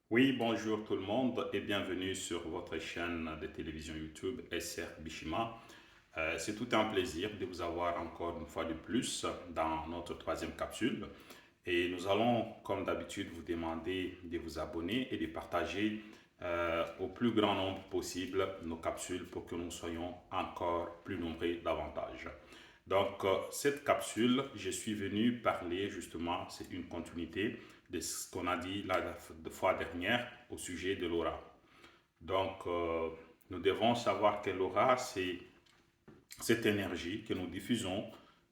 Oui, bonjour tout le monde et bienvenue sur votre chaîne de télévision YouTube SR Bishima. C'est tout un plaisir de vous avoir encore une fois de plus dans notre troisième capsule. Et nous allons, comme d'habitude, vous demander de vous abonner et de partager au plus grand nombre possible nos capsules pour que nous soyons encore plus nombreux davantage. Donc, cette capsule, je suis venu parler justement, c'est une continuité de ce qu'on a dit la fois dernière au sujet de l'aura. Donc, nous devons savoir que l'aura, c'est cette énergie que nous diffusons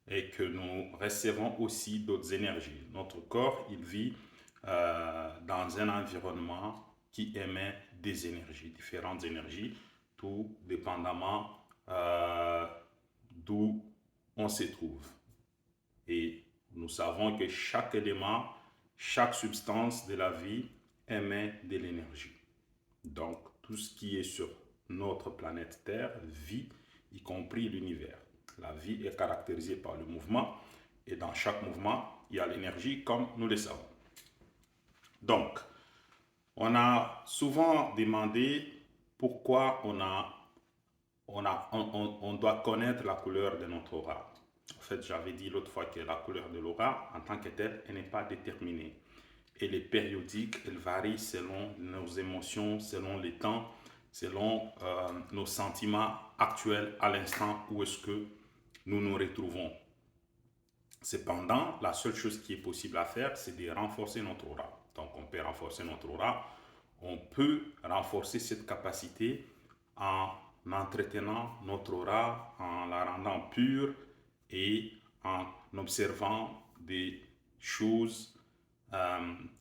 et que nous recevons aussi d'autres énergies. Notre corps, il vit dans un environnement qui émet des énergies, différentes énergies, tout dépendamment d'où on se trouve. Et nous savons que chaque élément, chaque substance de la vie émet de l'énergie. Donc, tout ce qui est sur notre planète Terre vit, y compris l'univers. La vie est caractérisée par le mouvement et dans chaque mouvement, il y a l'énergie comme nous le savons. Donc, on a souvent demandé pourquoi on doit connaître la couleur de notre aura. En fait, j'avais dit l'autre fois que la couleur de l'aura, en tant que telle, elle n'est pas déterminée. Elle est périodique, elle varie selon nos émotions, selon les temps, selon nos sentiments actuels à l'instant où est-ce que nous nous retrouvons. Cependant, la seule chose qui est possible à faire, c'est de renforcer notre aura. Donc, on peut renforcer notre aura. On peut renforcer cette capacité en entretenant notre aura, en la rendant pure et en observant des choses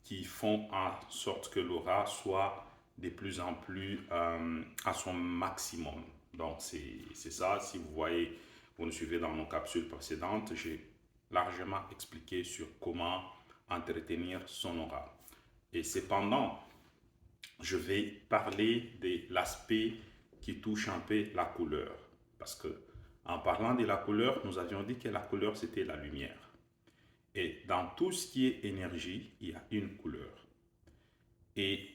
qui font en sorte que l'aura soit de plus en plus à son maximum. Donc, c'est ça. Si vous voyez, vous nous suivez dans nos capsules précédentes, j'ai largement expliqué sur comment entretenir son aura. Et cependant, je vais parler de l'aspect qui touche un peu la couleur. Parce que en parlant de la couleur, nous avions dit que la couleur, c'était la lumière. Et dans tout ce qui est énergie, il y a une couleur. Et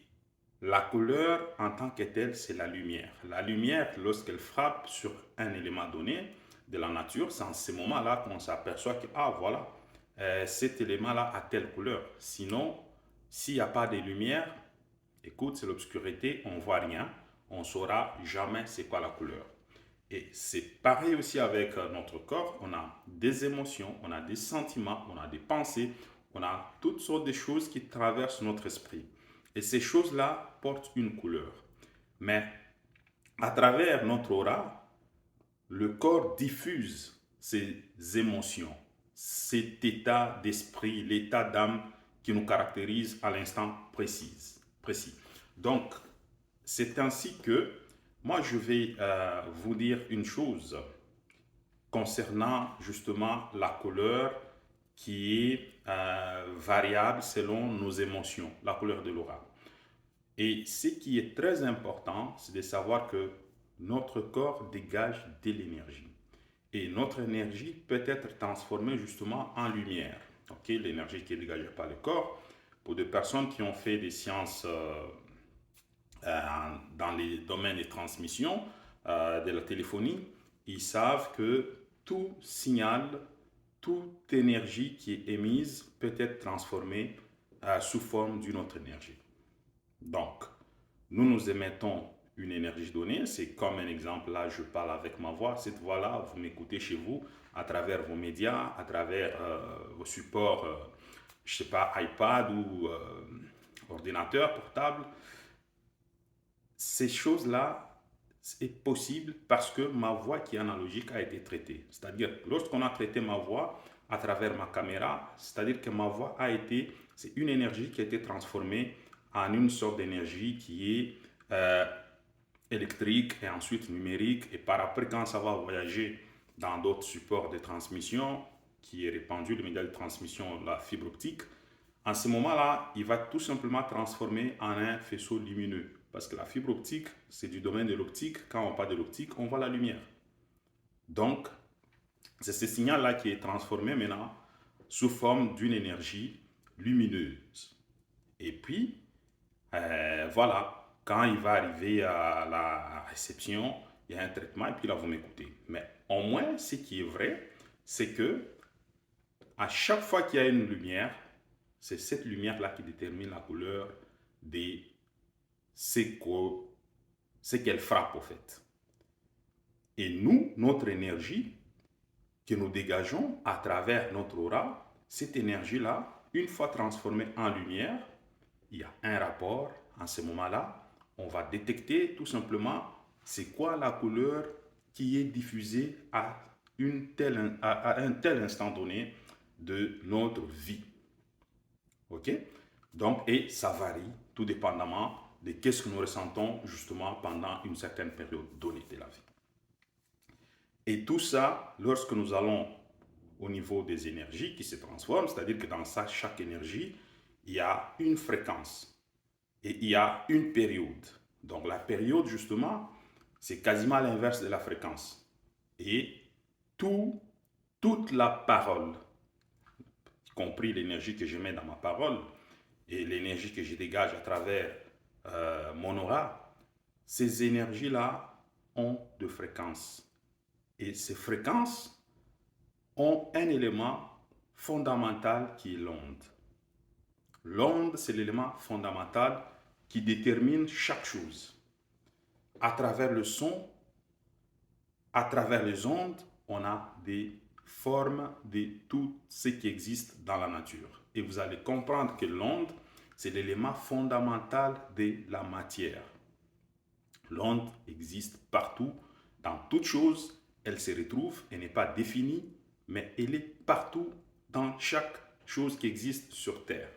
la couleur, en tant que telle, c'est la lumière. La lumière, lorsqu'elle frappe sur un élément donné de la nature, c'est en ce moment-là qu'on s'aperçoit que, ah voilà, cet élément-là a telle couleur. Sinon, s'il n'y a pas de lumière, écoute, c'est l'obscurité, on ne voit rien, on ne saura jamais c'est quoi la couleur. Et c'est pareil aussi avec notre corps, on a des émotions, on a des sentiments, on a des pensées, on a toutes sortes de choses qui traversent notre esprit. Et ces choses-là portent une couleur. Mais à travers notre aura, le corps diffuse ces émotions, cet état d'esprit, l'état d'âme qui nous caractérise à l'instant précis. Donc, c'est ainsi que moi, je vais vous dire une chose concernant justement la couleur qui est variable selon nos émotions, la couleur de l'aura. Et ce qui est très important, c'est de savoir que notre corps dégage de l'énergie. Et notre énergie peut être transformée justement en lumière. Okay? L'énergie qui est dégagée par le corps. Pour des personnes qui ont fait des sciences dans les domaines de transmission de la téléphonie, ils savent que tout signal, toute énergie qui est émise peut être transformée sous forme d'une autre énergie. Donc, nous émettons une énergie donnée. C'est comme un exemple, là, je parle avec ma voix. Cette voix-là, vous m'écoutez chez vous à travers vos médias, à travers vos supports, je ne sais pas, iPad ou ordinateur portable. Ces choses-là, c'est possible parce que ma voix qui est analogique a été traitée. C'est-à-dire, lorsqu'on a traité ma voix à travers ma caméra, c'est-à-dire que ma voix a été, c'est une énergie qui a été transformée en une sorte d'énergie qui est électrique et ensuite numérique. Et par après, quand ça va voyager dans d'autres supports de transmission, qui est répandu, le média de transmission, la fibre optique, en ce moment-là, il va tout simplement transformer en un faisceau lumineux. Parce que la fibre optique, c'est du domaine de l'optique. Quand on parle de l'optique, on voit la lumière. Donc, c'est ce signal-là qui est transformé maintenant sous forme d'une énergie lumineuse. Et puis, voilà, quand il va arriver à la réception, il y a un traitement et puis là, vous m'écoutez. Mais au moins, ce qui est vrai, c'est que à chaque fois qu'il y a une lumière, c'est cette lumière-là qui détermine la couleur de ce qu'elle frappe, au fait. Et nous, notre énergie que nous dégageons à travers notre aura, cette énergie-là, une fois transformée en lumière, il y a un rapport. En ce moment-là, on va détecter tout simplement c'est quoi la couleur qui est diffusée à un tel instant donné de notre vie. OK? Donc, et ça varie tout dépendamment de qu'est-ce que nous ressentons justement pendant une certaine période donnée de la vie. Et tout ça, lorsque nous allons au niveau des énergies qui se transforment, c'est-à-dire que dans ça, chaque énergie, il y a une fréquence et il y a une période. Donc la période, justement, c'est quasiment l'inverse de la fréquence. Et toute la parole, y compris l'énergie que je mets dans ma parole et l'énergie que je dégage à travers mon aura, ces énergies-là ont de fréquences. Et ces fréquences ont un élément fondamental qui est l'onde. L'onde, c'est l'élément fondamental qui détermine chaque chose. À travers le son, à travers les ondes, on a des formes de tout ce qui existe dans la nature. Et vous allez comprendre que l'onde, c'est l'élément fondamental de la matière. L'onde existe partout, dans toute chose, elle se retrouve, elle n'est pas définie, mais elle est partout dans chaque chose qui existe sur Terre.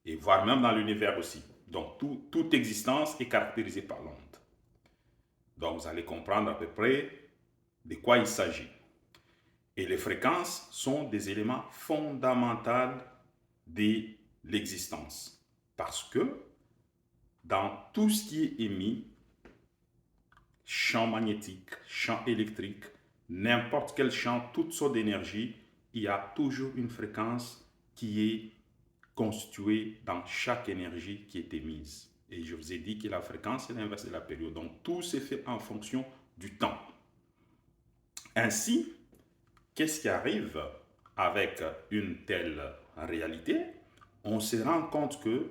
Et voire même dans l'univers aussi. Donc toute existence est caractérisée par l'onde. Donc vous allez comprendre à peu près de quoi il s'agit. Et les fréquences sont des éléments fondamentaux de l'existence. Parce que dans tout ce qui est émis, champ magnétique, champ électrique, n'importe quel champ, toutes sortes d'énergie, il y a toujours une fréquence qui est constituée dans chaque énergie qui est émise. Et je vous ai dit que la fréquence est l'inverse de la période. Donc tout se fait en fonction du temps. Ainsi, qu'est-ce qui arrive avec une telle réalité? On se rend compte que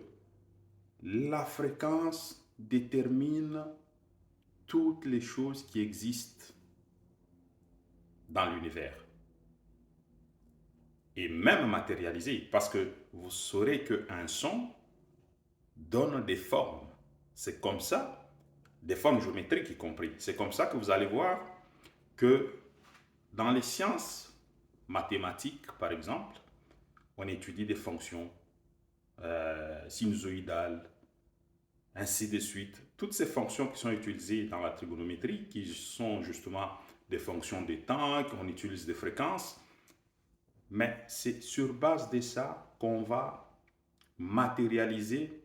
la fréquence détermine toutes les choses qui existent dans l'univers. Et même matérialisé, parce que vous saurez qu'un son donne des formes. C'est comme ça, des formes géométriques y compris. C'est comme ça que vous allez voir que dans les sciences mathématiques, par exemple, on étudie des fonctions sinusoïdales, ainsi de suite. Toutes ces fonctions qui sont utilisées dans la trigonométrie, qui sont justement des fonctions de temps, qu'on utilise des fréquences, mais c'est sur base de ça qu'on va matérialiser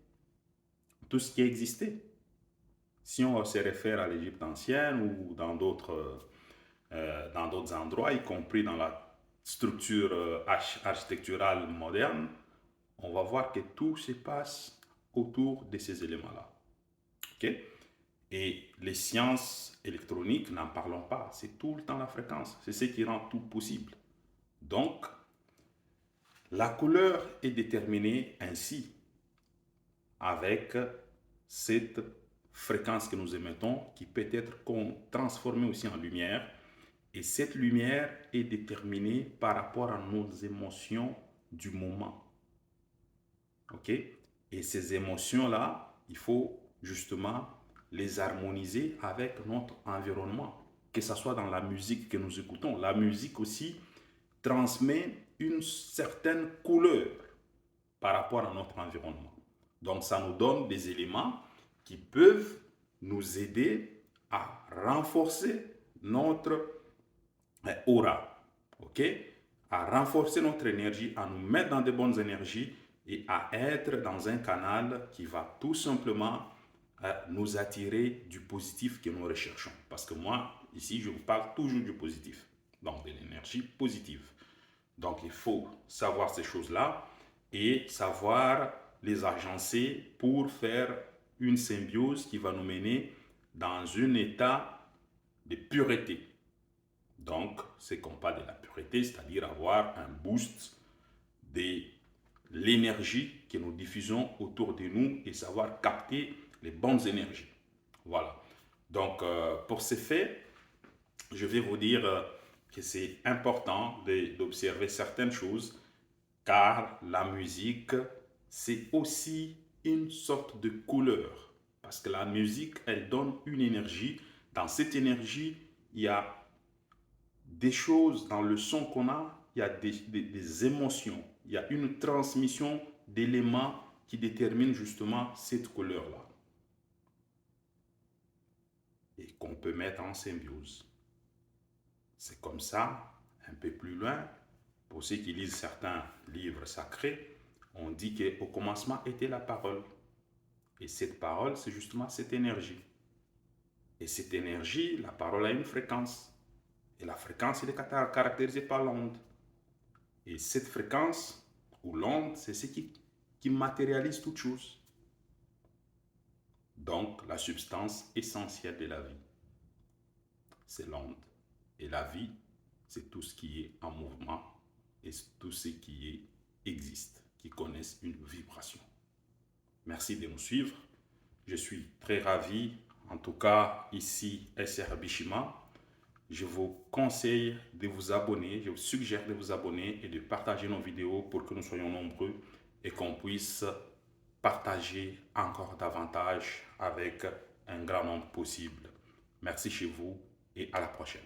tout ce qui existait. Si on se réfère à l'Égypte ancienne ou dans d'autres endroits, y compris dans la structure architecturale moderne, on va voir que tout se passe autour de ces éléments-là. Okay? Et les sciences électroniques, n'en parlons pas, c'est tout le temps la fréquence. C'est ce qui rend tout possible. Donc, la couleur est déterminée ainsi avec cette fréquence que nous émettons qui peut être transformée aussi en lumière. Et cette lumière est déterminée par rapport à nos émotions du moment. OK? Et ces émotions-là, il faut justement les harmoniser avec notre environnement. Que ce soit dans la musique que nous écoutons. La musique aussi transmet une certaine couleur par rapport à notre environnement. Donc ça nous donne des éléments qui peuvent nous aider à renforcer notre aura, ok? À renforcer notre énergie, à nous mettre dans de bonnes énergies et à être dans un canal qui va tout simplement nous attirer du positif que nous recherchons. Parce que moi, ici, je vous parle toujours du positif, donc de l'énergie positive. Donc, il faut savoir ces choses-là et savoir les agencer pour faire une symbiose qui va nous mener dans un état de pureté. Donc, c'est qu'on parle de la pureté, c'est-à-dire avoir un boost de l'énergie que nous diffusons autour de nous et savoir capter les bonnes énergies. Voilà. Donc, pour ce fait, je vais vous dire que c'est important d'observer certaines choses, car la musique, c'est aussi une sorte de couleur. Parce que la musique, elle donne une énergie. Dans cette énergie, il y a des choses dans le son qu'on a, il y a des émotions, il y a une transmission d'éléments qui déterminent justement cette couleur-là et qu'on peut mettre en symbiose. C'est comme ça, un peu plus loin, pour ceux qui lisent certains livres sacrés, on dit qu'au commencement était la parole. Et cette parole, c'est justement cette énergie. Et cette énergie, la parole a une fréquence. Et la fréquence, elle est caractérisée par l'onde. Et cette fréquence, ou l'onde, c'est ce qui matérialise toute chose. Donc, la substance essentielle de la vie, c'est l'onde. Et la vie, c'est tout ce qui est en mouvement et tout ce qui existe, qui connaissent une vibration. Merci de nous suivre. Je suis très ravi, en tout cas ici, SR Bishima. Je vous conseille de vous abonner, je vous suggère de vous abonner et de partager nos vidéos pour que nous soyons nombreux et qu'on puisse partager encore davantage avec un grand nombre possible. Merci chez vous et à la prochaine.